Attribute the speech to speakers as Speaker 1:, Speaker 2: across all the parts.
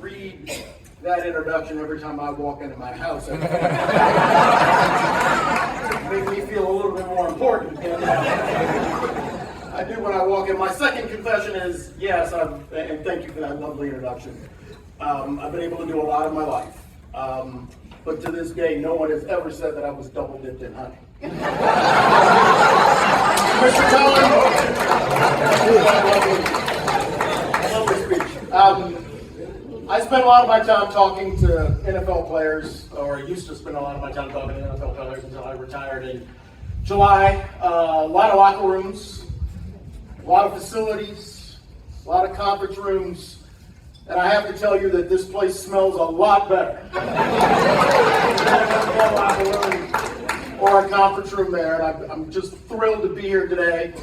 Speaker 1: read that introduction every time I walk into my house. It makes me feel a little bit more important than I do when I walk in. My second confession is, yes, and thank you for that lovely introduction. I've been able to do a lot in my life. But to this day, no one has ever said that I was double dipped in honey. Mr. Cullen, lovely speech. I spend a lot of my time talking to NFL players, or used to spend a lot of my time talking to NFL players until I retired in July. A lot of locker rooms, a lot of facilities, a lot of conference rooms. And I have to tell you that this place smells a lot better or a conference room there. And I'm just thrilled to be here today.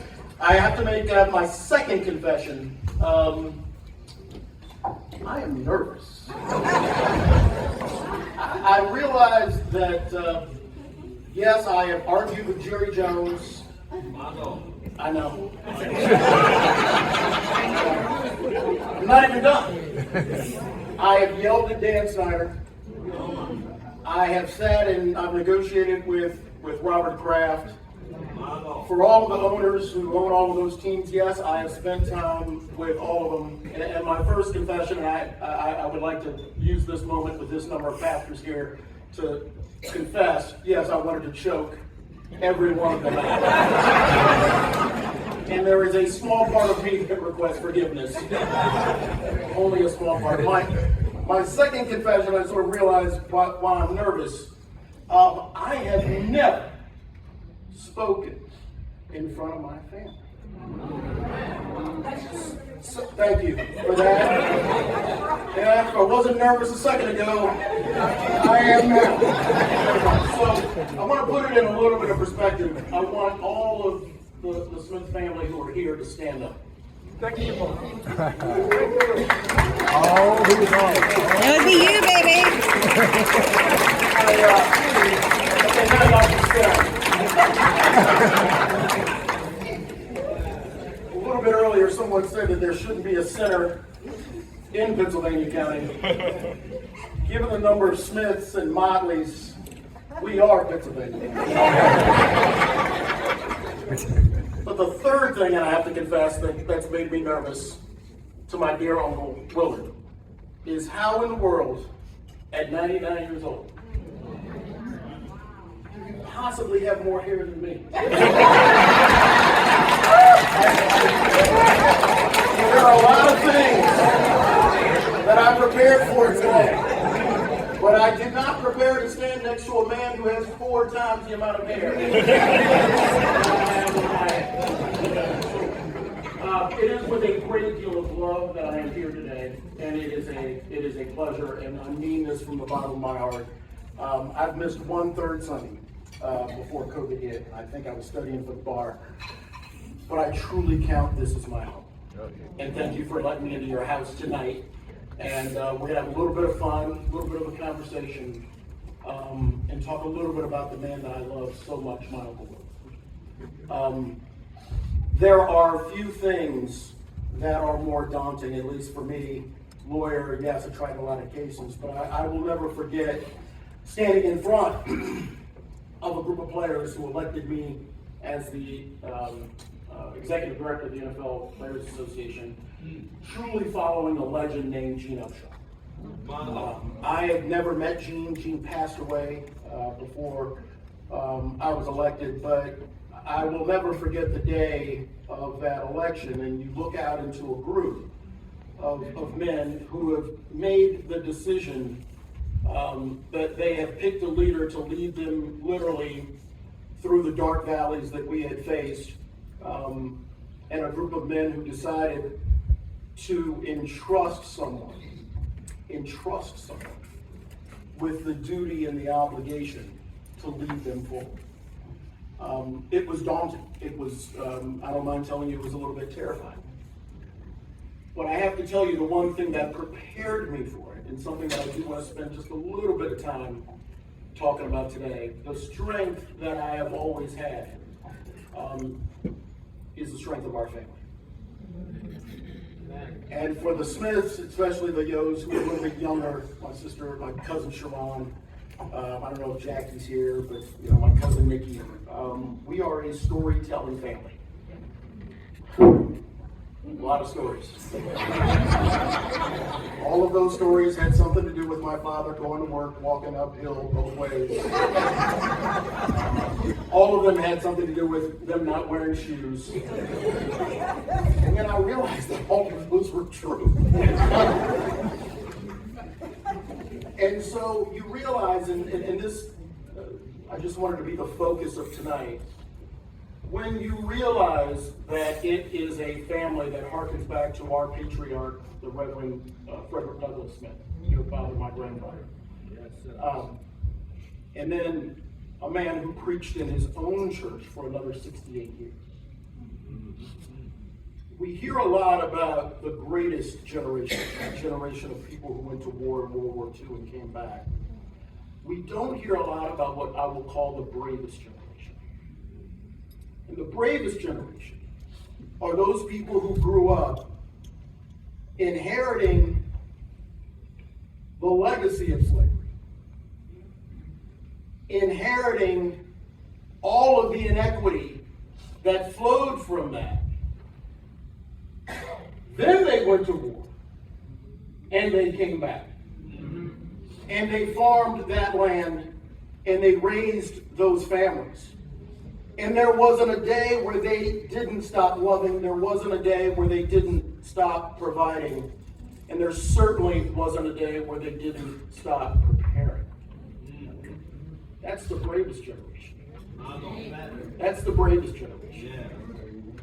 Speaker 1: I have to make my second confession. I am nervous. I realize that, yes, I have argued with Jerry Jones. I know. I'm not even done. I have yelled at Dan Snyder. I have sat and I've negotiated with Robert Kraft. For all of the owners who own all of those teams, yes, I have spent time with all of them. And my first confession, I would like to use this moment with this number of pastors here to confess, yes, I wanted to choke every one of them out. And there is a small part of me that requests forgiveness. Only a small part. My second confession, I sort of realized why I'm nervous. I have never spoken in front of my family. So, thank you for that. Yeah, if I wasn't nervous a second ago, I am now. So I want to put it in a little bit of perspective. I want all of the Smith family who are here to stand up. Thank you.
Speaker 2: That would be you, baby.
Speaker 1: A little bit earlier, someone said that there shouldn't be a center in Pennsylvania County. Given the number of Smiths and Motleys, we are Pennsylvania. But the third thing, and I have to confess that's made me nervous, to my dear Uncle Willard, is how in the world, at 99 years old, you can possibly have more hair than me. There are a lot of things that I prepared for today, but I did not prepare to stand next to a man who has 4 times the amount of hair. It is with a great deal of love that I am here today, and it is a pleasure, and I mean this from the bottom of my heart. I've missed 1/3 Sunday before COVID hit. I think I was studying for the bar, but I truly count this as my home. And thank you for letting me into your house tonight. And we're gonna have a little bit of fun, a little bit of a conversation, and talk a little bit about the man that I love so much, my Uncle Will. There are few things that are more daunting, at least for me, lawyer. Yes, I tried a lot of cases, but I will never forget standing in front of a group of players who elected me as the executive director of the NFL Players Association, truly following a legend named Gene Upshaw. I had never met Gene. Gene passed away before I was elected, but I will never forget the day of that election, and you look out into a group of men who have made the decision that they have picked a leader to lead them literally through the dark valleys that we had faced, and a group of men who decided to entrust someone with the duty and the obligation to lead them forward. It was daunting. It was, I don't mind telling you, it was a little bit terrifying. But I have to tell you, the one thing that prepared me for it, and something that I do want to spend just a little bit of time talking about today, the strength that I have always had is the strength of our family. And for the Smiths, especially the Yos who are a little bit younger, my sister, my cousin Sharon, I don't know if Jackie's here, but my cousin Nikki, we are a storytelling family. A lot of stories. All of those stories had something to do with my father going to work, walking uphill both ways. All of them had something to do with them not wearing shoes. And then I realized that all of those were true. And so you realize, and this, I just wanted to be the focus of tonight, when you realize that it is a family that harkens back to our patriarch, the Reverend Frederick Douglass Smith, your father, my grandfather. And then a man who preached in his own church for another 68 years. We hear a lot about the greatest generation, the generation of people who went to war in World War II and came back. We don't hear a lot about what I will call the bravest generation. And the bravest generation are those people who grew up inheriting the legacy of slavery, inheriting all of the inequity that flowed from that. Then they went to war, and they came back. And they farmed that land, and they raised those families. And there wasn't a day where they didn't stop loving. There wasn't a day where they didn't stop providing. And there certainly wasn't a day where they didn't stop preparing. That's the bravest generation. That's the bravest generation.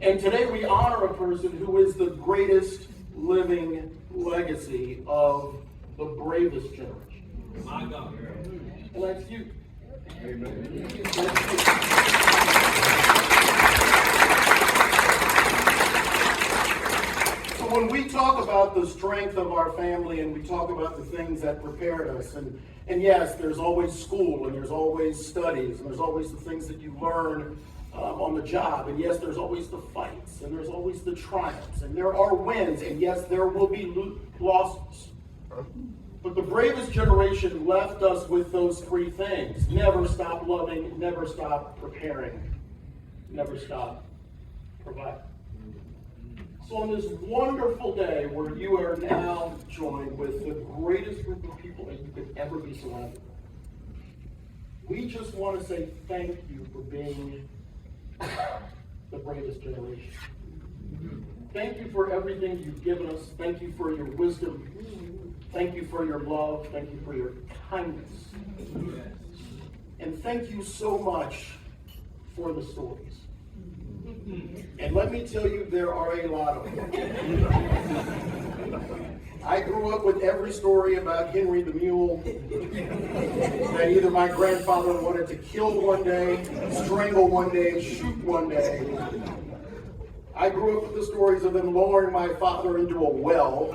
Speaker 1: And today we honor a person who is the greatest living legacy of the bravest generation. My God. And that's you. Amen. So when we talk about the strength of our family and we talk about the things that prepared us, and yes, there's always school and there's always studies and there's always the things that you learn on the job, and yes, there's always the fights and there's always the triumphs and there are wins, and yes, there will be losses. But the bravest generation left us with those three things: never stop loving, never stop preparing, never stop providing. So on this wonderful day where you are now joined with the greatest group of people that you could ever be surrounded with, we just want to say thank you for being the bravest generation. Thank you for everything you've given us. Thank you for your wisdom. Thank you for your love. Thank you for your kindness. And thank you so much for the stories. And let me tell you, there are a lot of them. I grew up with every story about Henry the Mule that either my grandfather wanted to kill one day, strangle one day, shoot one day. I grew up with the stories of them lowering my father into a well,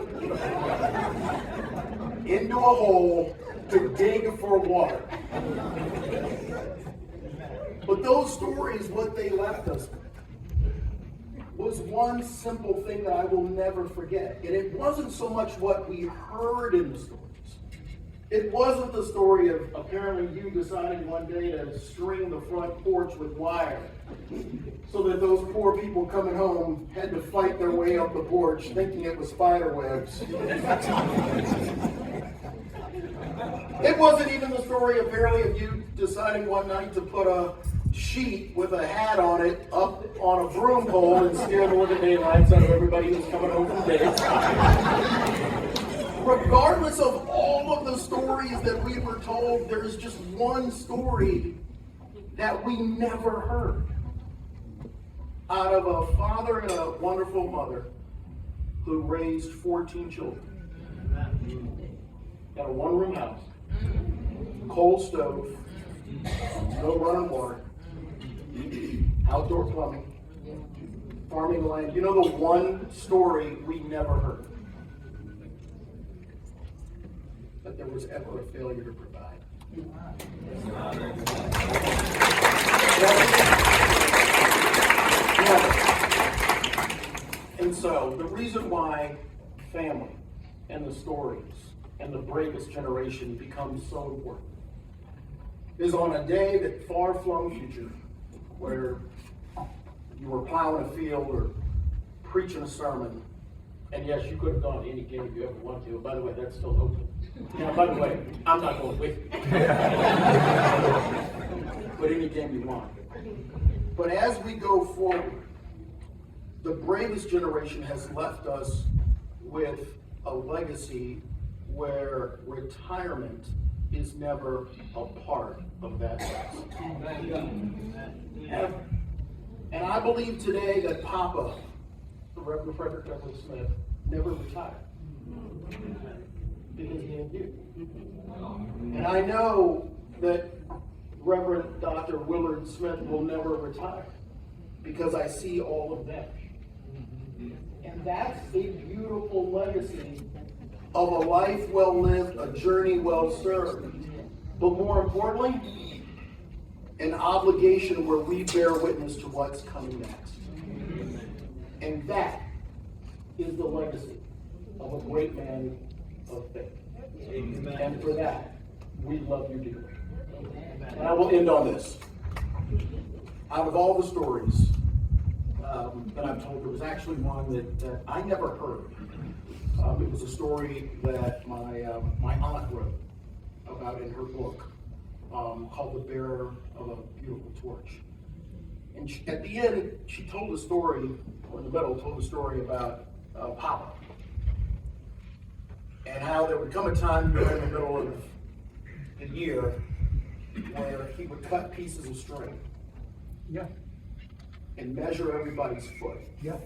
Speaker 1: into a hole to dig for water. But those stories, what they left us with, was one simple thing that I will never forget. And it wasn't so much what we heard in the stories. It wasn't the story of apparently you deciding one day to string the front porch with wire so that those poor people coming home had to fight their way up the porch thinking it was spider webs. It wasn't even the story apparently of you deciding one night to put a sheet with a hat on it up on a broom pole and scare the living daylights out of everybody who's coming home from dates. Regardless of all of the stories that we were told, there is just one story that we never heard. Out of a father and a wonderful mother who raised 14 children. Got a one-room house, coal stove, no running water, outdoor plumbing, farming land. You know the one story we never heard? That there was ever a failure to provide. And so the reason why family and the stories and the bravest generation becomes so important is on a day that far-flung future where you were plowing a field or preaching a sermon, and yes, you could have gone to any game you ever wanted to. By the way, that's still open. By the way, I'm not going with you. But any game you want. But as we go forward, the bravest generation has left us with a legacy where retirement is never a part of that legacy. And I believe today that Papa, the Reverend Frederick Swiercz-Smith, never retired. Because he had you. And I know that Reverend Dr. Willard Smith will never retire because I see all of them. And that's a beautiful legacy of a life well lived, a journey well served. But more importantly, an obligation where we bear witness to what's coming next. And that is the legacy of a great man of faith. Amen. And for that, we love you dearly. And I will end on this. Out of all the stories that I've told, there was actually one that I never heard. It was a story that my aunt wrote about in her book called The Bearer of a Beautiful Torch. And at the end, she told a story, or in the middle, told a story about Papa. And how there would come a time in the middle of the year where he would cut pieces of string.
Speaker 3: Yeah.
Speaker 1: And measure everybody's foot.
Speaker 3: Yeah.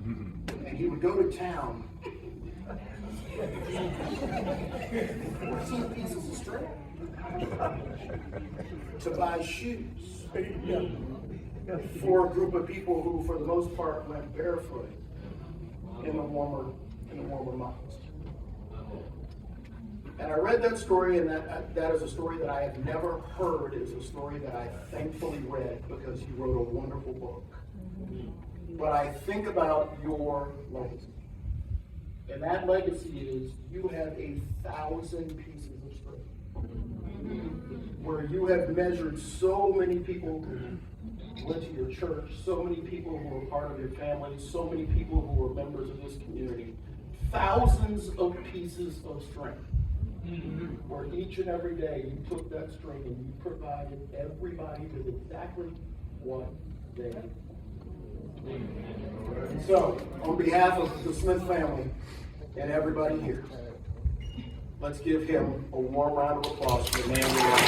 Speaker 1: And he would go to town. 14 pieces of string to buy shoes for a group of people who, for the most part, went barefoot in the warmer months. And I read that story, and that is a story that I have never heard. It's a story that I thankfully read because he wrote a wonderful book. But I think about your legacy. And that legacy is you have 1,000 pieces of string. Where you have measured so many people who went to your church, so many people who were part of your family, so many people who were members of this community. Thousands of pieces of string. Where each and every day you took that string and you provided everybody with exactly what they needed. So, on behalf of the Smith family and everybody here, let's give him a warm round of applause for the man we are.